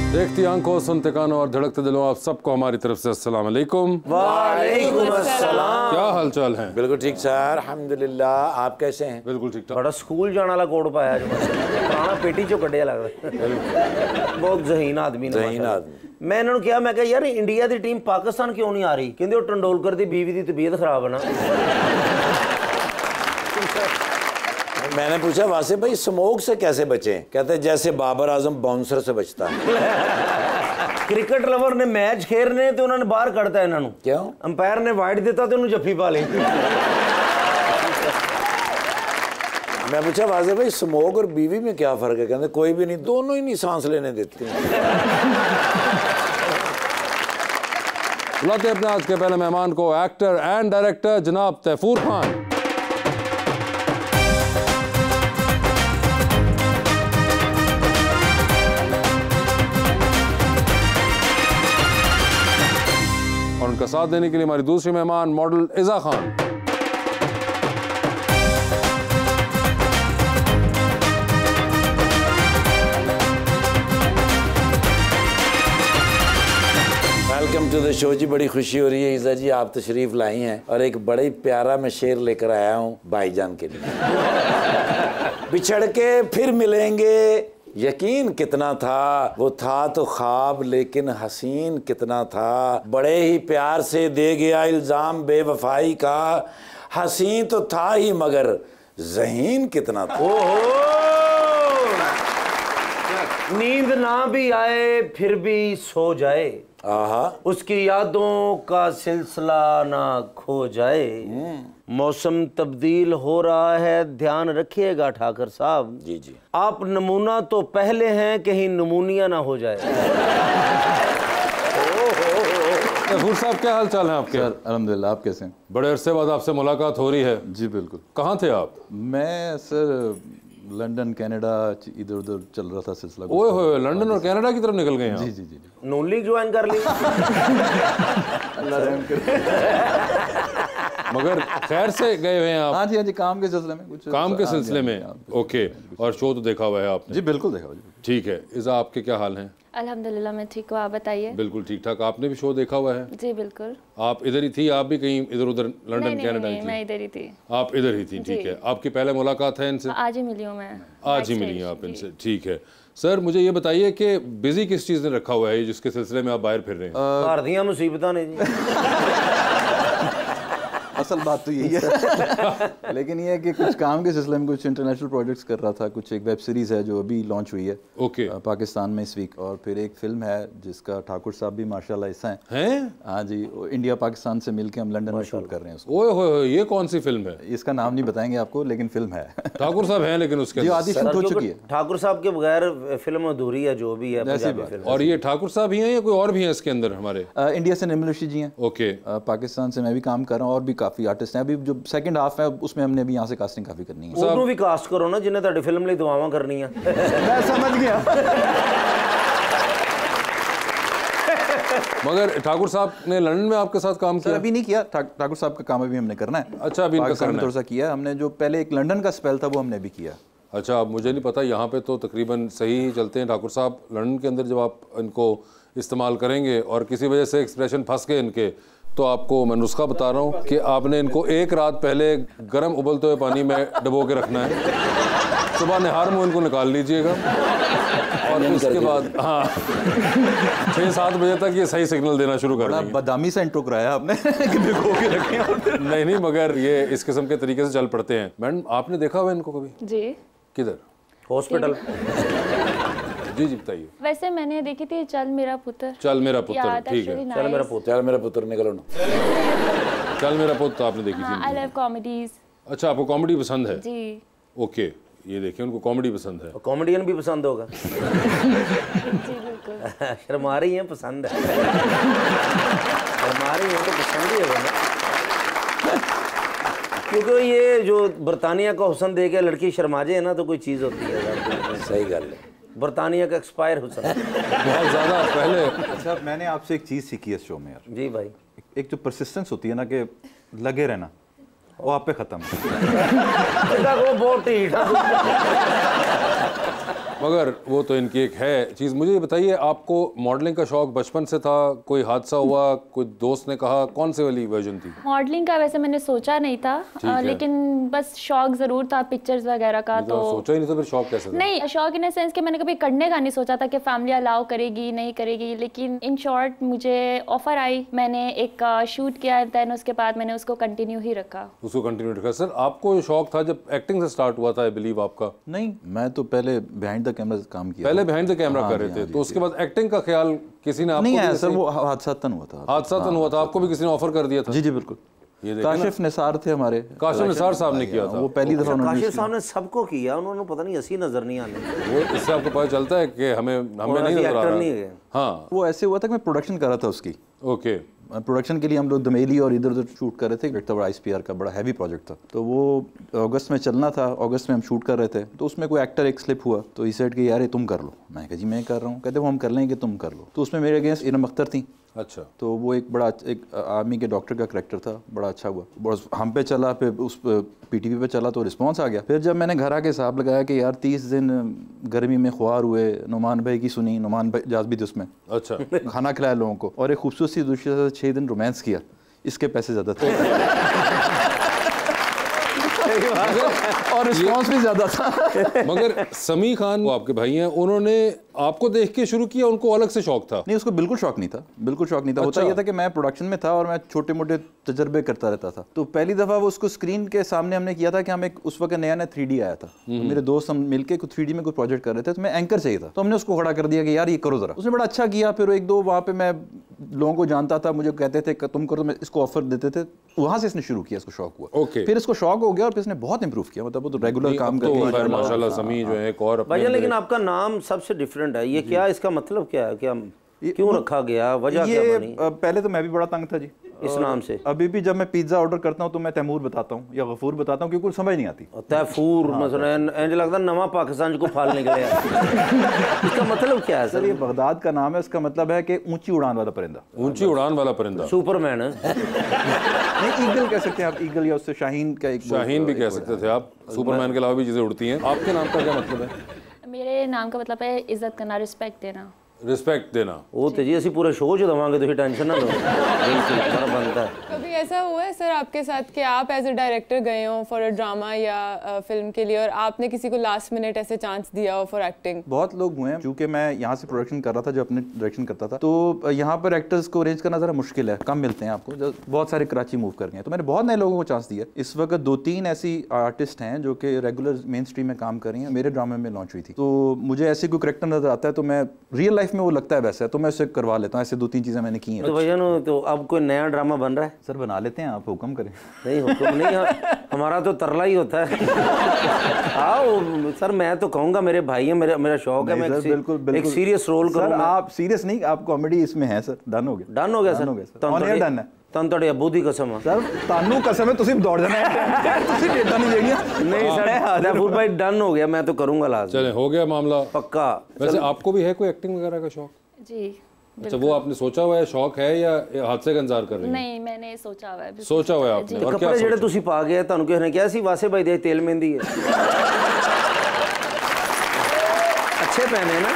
देखती आंखों, सुनते कानों और धड़कते दिलों, आप सबको हमारी तरफ से अस्सलाम वालेकुम। वालेकुम अस्सलाम। क्या हाल चाल है? बिल्कुल ठीक सर, अल्हम्दुलिल्लाह। आप कैसे हैं? बिल्कुल ठीक ठाक। बड़ा स्कूल जाने वाला कोड पाया जो पुराना पेटी चो कढ़िया लग रहा। बहुत जहीन आदमी ने। जहीन आदमी। मैं इन्होंने कहा, मैं कहा यार इंडिया की टीम पाकिस्तान क्यों नहीं आ रही? कहते वो टंडोलकर की बीवी की तबीयत खराब है ना। मैंने पूछा वासे भाई स्मोक से कैसे बचें? कहते जैसे बाबर आजम बाउंसर से बचता है। क्रिकेट लवर ने मैच खेलने तो उन्होंने बाहर कढ़ता इन्होंने। क्यों? अंपायर ने वाइड देता तो उन्होंने जफ्फी पा ली। मैं पूछा वासे भाई स्मोक और बीवी में क्या फर्क है? कहते कोई भी नहीं, दोनों ही नहीं सांस लेने देती हैं। बुलाते अपने आज के पहले मेहमान को, एक्टर एंड डायरेक्टर जनाब तैफूर खान। और उनका साथ देने के लिए हमारी दूसरी मेहमान model Iza Khan. Welcome to the show ji. बड़ी खुशी हो रही है ईज़ा जी, आप तशरीफ लाई हैं और एक बड़ा ही प्यारा मैं शेर लेकर आया हूँ भाईजान के लिए। बिछड़ के फिर मिलेंगे यकीन कितना था, वो था तो ख्वाब लेकिन हसीन कितना था, बड़े ही प्यार से दे गया इल्जाम बेवफाई का, हसीन तो था ही मगर ज़हीन कितना था। नींद ना भी आए फिर भी सो जाए, आहा, उसकी यादों का सिलसिला ना खो जाए। मौसम तब्दील हो रहा है, ध्यान रखिएगा ठाकर साहब। जी जी। आप नमूना तो पहले हैं, कहीं नमूनिया ना हो जाए। तैफूर साहब, क्या हाल चाल है आपके? सर अल्हम्दुलिल्लाह, आप कैसे हैं? बड़े अरसे बाद आपसे मुलाकात हो रही है। जी बिल्कुल। कहाँ थे आप? मैं सर लंदन कनाडा इधर उधर चल रहा था सिलसिला। ओए होए, लंदन और कनाडा की तरफ निकल गए हैं? जी जी जी। नून लीग ज्वाइन कर ली। मगर खैर से गए हुए हैं आप? हाँ जी, काम के सिलसिले में कुछ। काम के सिलसिले में? ओके। और शो तो देखा हुआ है आपने? जी बिल्कुल देखा हुआ। ठीक है। इज़ा, आपके क्या हाल हैं? अल्हम्दुलिल्लाह मैं ठीक हूँ, आप बताइए। बिल्कुल ठीक ठाक। आपने भी शो देखा हुआ है? जी बिल्कुल। आप इधर ही थी? आप भी कहीं इधर उधर लंदन कनाडा नहीं, मैं इधर ही थी। आप इधर ही थी, ठीक है। आपकी पहले मुलाकात है इनसे? आज ही मिली हूँ मैं। आज ही मिली हैं आप इनसे, ठीक है। सर मुझे ये बताइए कि बिजी किस चीज़ ने रखा हुआ है जिसके सिलसिले में आप बाहर फिर रहे हैं? घर दियां मुसीबतां ने जी। असल बात तो यही है। लेकिन ये है कि कुछ काम के सिलसिले में कुछ इंटरनेशनल प्रोजेक्ट्स कर रहा था। कुछ एक वेब सीरीज़ है जो अभी लॉन्च हुई है ओके पाकिस्तान में इस वीक, और फिर एक फिल्म है जिसका ठाकुर साहब भी माशाल्लाह हिस्सा हैं। हाँ जी, इंडिया पाकिस्तान से मिलके हम लंदन में शूट कर रहे हैं उसको। ओए होए, ये कौन सी फिल्म है? इसका नाम नहीं बताएंगे आपको, लेकिन फिल्म है। ठाकुर साहब हैं लेकिन उसके जो आधी शूट हो चुकी है। ठाकुर साहब के बगैर फिल्म अधूरी है, जो भी है पंजाबी फिल्म। और ये ठाकुर साहब ही हैं या कोई और भी हैं इसके अंदर हमारे? इंडिया से निमलुशी जी हैं। ओके। पाकिस्तान से मैं भी काम कर रहा हूँ और भी काफ़ी आर्टिस्ट हैं। अभी जो सेकंड हाफ है उसमें हमने भी यहाँ से कास्टिंग काफ़ी करनी है। उनको भी कास्ट करो ना जिन्हें ਤੁਹਾਡੀ फिल्म ਲਈ दुआवां करनी है। मैं समझ गया। मगर ठाकुर साहब ने लंदन में आपके साथ काम किया? अभी नहीं किया, ठाकुर साहब का काम अभी हमने करना है। अच्छा, अभी इनका करना है। थोड़ा सा किया हमने, जो पहले एक लंदन का स्पेल था वो हमने भी किया। अच्छा, अब मुझे नहीं पता, यहाँ पे तो तकरीबन सही ही चलते हैं ठाकुर साहब। लंदन के अंदर जब आप इनको इस्तेमाल करेंगे और किसी वजह से एक्सप्रेशन फंस गए इनके, तो आपको मैं नुस्खा बता रहा हूँ कि आपने इनको एक रात पहले गर्म उबलते हुए पानी में डबो के रखना है। सुबह निहार मुँह इनको निकाल लीजिएगा और उसके बाद हाँ 6-7 बजे तक ये सही सिग्नल देना शुरू कर देंगे। बदामी से इंट्रो कराया आपने कि भिगो के रखें। नहीं, मगर ये इस किस्म के तरीके से चल पड़ते हैं। मैडम, आपने देखा हुआ इनको कभी? जी। किधर? हॉस्पिटल। जी बताइए। वैसे मैंने देखी थी चल मेरा पुत्र। चल मेरा पुत्र, ठीक है। चल मेरा पुत्र, चल मेरा पुत्र, निकलो ना। चल मेरा पुत्र आपने देखी थी? I love comedies. अच्छा, आपको कॉमेडी पसंद है? जी। ओके, ये देखिए उनको कॉमेडी पसंद है। कॉमेडियन भी पसंद होगा। जी बिल्कुल। शर्मा रही हैं, पसंद है। शर्मा रही हैं तो पसंद ही होगा ना, क्योंकि ये जो बरतानिया का हुस्न दे के लड़की शर्मा जाए ना तो कोई चीज़ होती है। सही गल है। बरतानिया का एक्सपायर हुस्न बहुत ज़्यादा पहले। अच्छा, मैंने आपसे एक चीज़ सीखी है इस शो में यार। जी भाई। एक जो परसिस्टेंस होती है ना, कि लगे रहना, वो आप पे ख़त्म। वो बहुत ठीक मगर वो तो इनकी एक है चीज़। मुझे ये बताइए, आपको मॉडलिंग का शौक बचपन से था, कोई हादसा हुआ, कोई दोस्त ने कहा, कौन सी वाली वर्जन थी? मॉडलिंग का वैसे मैंने सोचा नहीं था, लेकिन बस शौक ज़रूर था पिक्चर्स वगैरह का। तो सोचा ही नहीं तो फिर शौक कैसे था? नहीं, शौक इन सेंस कि मैंने कभी करने का नहीं सोचा था कि फैमिली अलाउ करेगी नहीं करेगी, लेकिन इन शॉर्ट मुझे ऑफर आई, मैंने एक शूट किया, दैन उसके बाद मैंने उसको कंटिन्यू ही रखा। उसको कंटिन्यू रखा। सर, आपको शौक था जब एक्टिंग से स्टार्ट हुआ था, आई बिलीव आपका? नहीं, मैं तो पहले बिहाइंड द कैमरा काम किया। पहले बिहाइंड द कैमरा कर रहे थे, तो उसके बाद एक्टिंग का ख्याल किसी ने आपको? नहीं आया सर, वो हादसातन हुआ था। हादसातन हुआ था, आपको भी किसी ने ऑफर कर दिया था? जी जी बिल्कुल। ये काशिफ निसार थे हमारे, काशिफ निसार साहब ने किया था। वो पहली दफा उन्होंने काशिफ साहब ने सबको किया, उन्होंने पता नहीं हंसी नजर नहीं आने। वो इससे आपको पता चलता है कि हमें नहीं नजर आ रहा है। हाँ, वो ऐसे हुआ था कि मैं प्रोडक्शन कर रहा था उसकी। ओके। प्रोडक्शन के लिए हम लोग दमेली और इधर उधर शूट कर रहे थे। एक था बड़ा ISPR का बड़ा हैवी प्रोजेक्ट था, तो वो अगस्त में चलना था। अगस्त में हम शूट कर रहे थे, तो उसमें कोई एक्टर एक स्लिप हुआ, तो इस सेट के यार ये तुम कर लो। मैं कहा जी मैं कर रहा हूँ। कहते वो हम कर लेंगे, तुम कर लो। तो उसमें मेरे अगेंस्ट इरम अख्तर थी। अच्छा। तो वो एक बड़ा एक आर्मी के डॉक्टर का करैक्टर था, बड़ा अच्छा हुआ। बस हम पे चला, फिर उस PTV पे चला, तो रिस्पांस आ गया। फिर जब मैंने घर आके हिसाब लगाया कि यार 30 दिन गर्मी में ख्वार हुए, नुमान भाई की सुनी, नुमान भाई जाज भी थी उसमें। अच्छा। खाना खिलाया लोगों को, और एक खूबसूरत सी दूसरे से 6 दिन रोमांस किया, इसके पैसे ज़्यादा थे और रिस्पॉन्स भी ज़्यादा था। मगर समी खान, वो आपके भाई हैं, उन्होंने आपको देख के शुरू किया, उनको अलग से शौक था? नहीं, उसको बिल्कुल शौक नहीं था, बिल्कुल शौक नहीं था। अच्छा। होता यह था कि मैं प्रोडक्शन में था और मैं छोटे मोटे तजर्बे करता रहता था। तो पहली दफ़ा वो उसको स्क्रीन के सामने हमने किया था कि हम एक उस वक्त नया 3D आया था, तो मेरे दोस्त हम मिलके कुछ 3D में कोई प्रोजेक्ट कर रहे थे, तो मैं एंकर चाहिए था, तो हमने उसको खड़ा कर दिया कि यार ये करो ज़रा। उसने बड़ा अच्छा किया। फिर एक दो वहाँ पे मैं लोगों को जानता था, मुझे कहते थे तुम करो, मैं इसको ऑफर देते थे। वहाँ से इसने शुरू किया, इसको शौक हुआ। ओके। फिर इसको शौक हो गया और फिर इसने बहुत इंप्रूव किया। मतलब वो तो रेगुलर काम तो करके माशाल्लाह समी जो है एक और अपने भैया, लेकिन आपका नाम सबसे डिफरेंट है, ये क्या, इसका मतलब क्या है, क्या क्यों रखा गया, वजह क्या बनी? पहले तो मैं भी बड़ा तंग था जी इस नाम से। अभी भी जब मैं पिज्जा ऑर्डर करता हूँ तो मैं तैमूर बताता हूँ या गफूर बताता हूँ, क्योंकि समझ नहीं आती। तैफूर मसलन इंज लगता नवा पाकिस्तान को फाल निकले। इसका मतलब क्या है सर? ये बगदाद का नाम है, इसका मतलब है कि ऊंची उड़ान वाला परिंदा। ऊंची उड़ान वाला परिंदा, सुपरमैन। नहीं, ईगल कह सकते हैं आप, ईगल या उससे शाहीन का एक शाहीन भी कह सकते थे आप। सुपरमैन के अलावा भी चीजें उड़ती हैं। आपके नाम का क्या मतलब है? मेरे नाम का मतलब है इज्जत करना, रिस्पेक्ट देना। रिस्पेक्ट देना। वो तो जी असं पूरे शो च देवांगे, तुम टेंशन ना लो। बिल्कुल फर्क बनता है। कभी ऐसा हुआ है सर आपके साथ कि आप एज ए डायरेक्टर गए हो फॉर अ ड्रामा या फिल्म के लिए और आपने किसी को लास्ट मिनट ऐसे चांस दिया हो फॉर एक्टिंग? बहुत लोग हुए हैं, क्योंकि मैं यहाँ से प्रोडक्शन कर रहा था, जो अपने डायरेक्शन करता था, तो यहाँ पर एक्टर्स को अरेंज करना ज़रा मुश्किल है, कम मिलते हैं आपको। बहुत सारे कराची मूव कर गए हैं, तो मैंने बहुत नए लोगों को चांस दिया। इस वक्त 2-3 ऐसी आर्टिस्ट हैं जो कि रेगुलर मेन स्ट्रीम में काम कर रही हैं, मेरे ड्रामे में लॉन्च हुई थी। तो मुझे ऐसे कोई करेक्टर नजर आता है तो मैं रियल लाइफ में वो लगता है वैसा, तो मैं उसे करवा लेता हूँ। ऐसे 2-3 चीज़ें मैंने की हैं। तो भैया तो अब कोई नया ड्रामा बन रहा है? सर बना लेते हैं, आप हुक्म करें। नहीं हुक्म नहीं, हमारा तो तरला ही होता है। आओ सर, मैं तो कहूँगा मेरे भाई हैं, मेरा शौक है, मैं एक सीरियस रोल करूँ। आप सीरियस नहीं, आप कॉमेडी इसमें है सर। डन हो गया, डन हो गया सर, ऑन एयर डन है। तन ਤੁਹਾਡੇ ਅੱਬੂ ਦੀ ਕਸਮ ਆ ਸਰ, ਤੁਹਾਨੂੰ ਕਸਮ ਹੈ, ਤੁਸੀਂ ਦੌੜ ਜਾਣਾ ਹੈ, ਤੁਸੀਂ ਡੇਟਾ नहीं देंगे। नहीं सर, तैफूर भाई डन हो गया, मैं तो करूँगा लास्ट। चले, हो गया मामला पक्का। वैसे आपको भी है कोई एक्टिंग वगैरह का शौक? जी। अच्छा, वो आपने सोचा हुआ है शौक है या हादसे का इंतजार कर रही है? नहीं, मैंने सोचा हुआ है। सोचा हुआ है आपने? और क्या कपड़े ਜਿਹੜੇ ਤੁਸੀਂ ਪਾ ਗਏ ਤੁਹਾਨੂੰ ਕਿਸੇ ਨੇ ਕਿਹਾ ਸੀ ਵਾਸੇ ਭਾਈ ਦੇ ਤੇਲ ਮਹਿੰਦੀ ਹੈ? अच्छे पहने ना,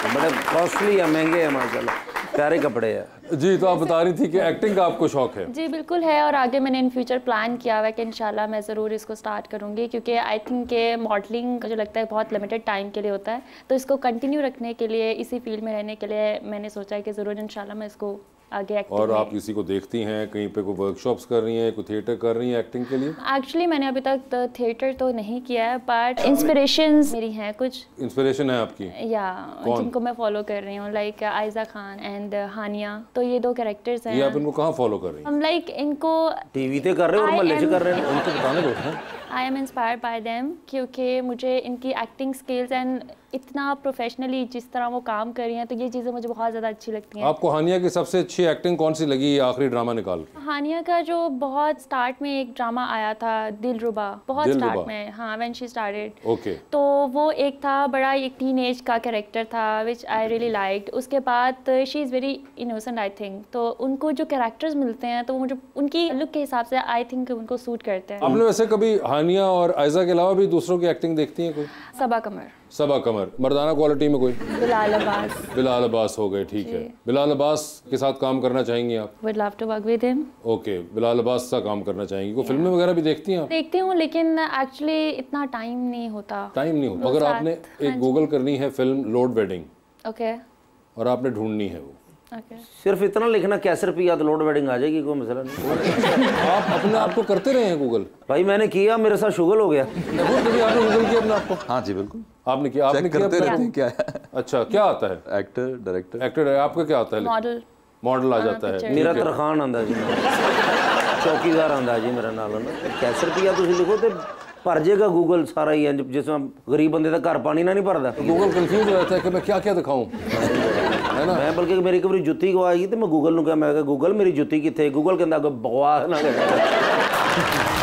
बड़े कॉस्टली है, महंगे हैं माशाल्लाह, प्यारे कपड़े हैं। जी, तो आप बता रही थी कि एक्टिंग का आपको शौक है? जी बिल्कुल है, और आगे मैंने इन फ्यूचर प्लान किया हुआ है कि इंशाल्लाह मैं ज़रूर इसको स्टार्ट करूँगी, क्योंकि आई थिंक के मॉडलिंग का जो लगता है बहुत लिमिटेड टाइम के लिए होता है, तो इसको कंटिन्यू रखने के लिए, इसी फील्ड में रहने के लिए मैंने सोचा है कि ज़रूर इंशाल्लाह मैं इसको आगे एक्टिंग। और आप किसी को देखती हैं कहीं पे, कोई वर्कशॉप्स कर रही हैं, कोई थिएटर कर रही हैं एक्टिंग के लिए? एक्चुअली मैंने अभी तक थिएटर तो नहीं किया है, बट इंस्पिरेशंस मेरी हैं कुछ। इंस्पिरेशन है आपकी? या जिनको मैं फॉलो कर रही हूँ, लाइक आयजा खान एंड हानिया, तो ये 2 कैरेक्टर्स हैं। ये आप इनको कहाँ फॉलो कर रही हैं? हम लाइक इनको टीवी पे कर रहे हो और महल्ले से कर रहे हैं? उनको बताने दो। I am inspired by them, क्योंकि मुझे इनकी एक्टिंग स्किल्स एंड इतना प्रोफेशनली जिस तरह वो काम कर रही हैं, तो ये चीज़ें मुझे बहुत ज़्यादा अच्छी लगती हैं। आपको हानिया की सबसे अच्छी एक्टिंग कौन सी लगी आखिरी ड्रामा निकाल के? हानिया का जो बहुत स्टार्ट में एक ड्रामा आया था, दिलरुबा, बहुत स्टार्ट में, हाँ, व्हेन शी स्टार्टेड। ओके। तो वो एक था, बड़ा एक टीनेज का कैरेक्टर था, विच आई रियली लाइक्ड। उसके बाद she is very innocent I think, तो उनको जो कैरेक्टर्स मिलते हैं तो वो मुझे उनकी लुक के हिसाब से आई थिंक उनको सूट करते हैं। आपने वैसे कभी हानिया और आयजा के अलावा भी दूसरों की एक्टिंग देखती हैं कोई? सबा कमर। सबा कमर। मर्दाना क्वालिटी में कोई? बिलाल अब्बास। बिलाल अब्बास हो गए, ठीक है। बिलाल अब्बास के साथ काम करना चाहेंगी आप? Would love to work with him. Okay, Bilal Abbas से काम करना चाहेंगी। कोई फिल्में वगैरह भी देखती हैं आप? देखती हूँ लेकिन एक्चुअली इतना टाइम नहीं होता। टाइम नहीं होता। अगर आपने एक गूगल करनी है फिल्म लोड वेडिंग, ओके और आपने ढूंढनी है वो, ओके। सिर्फ इतना लिखना कैसे रुपया तो लोड वेडिंग आ जाएगी, कोई मसला नहीं। आप अपने आप को करते रहे हैं गूगल? भाई मैंने किया, मेरे साथ शुगल हो गया। कभी आपने गूगल किया अपने आप को? हाँ जी बिल्कुल, आपने किया? आपने चेक किया करते अपने रहते आप हैं क्या है। को? अच्छा, क्या आता है? Actor, director. एक्टर है आपका? क्या आता है? मॉडल। मॉडल आ जाता है। मेरा तरखान आंदा जी, चौकीदार आंदा जी मेरा नाल ना। कैसे रुपया तुम लिखो तो भर जाएगा गूगल सारा ही, जिसमें गरीब बंदे का घर पानी ना नहीं भरदा। गूगल कंफ्यूज हो जाता है कि मैं क्या क्या दिखाऊं, है ना? मैं बल्कि मेरी कभी जुत्ती गवाई तो मैं गूगल ਨੂੰ ਕਿਹਾ, मैं गूगल मेरी जुत्ती कितने? गूगल कहता बकवास ना कर।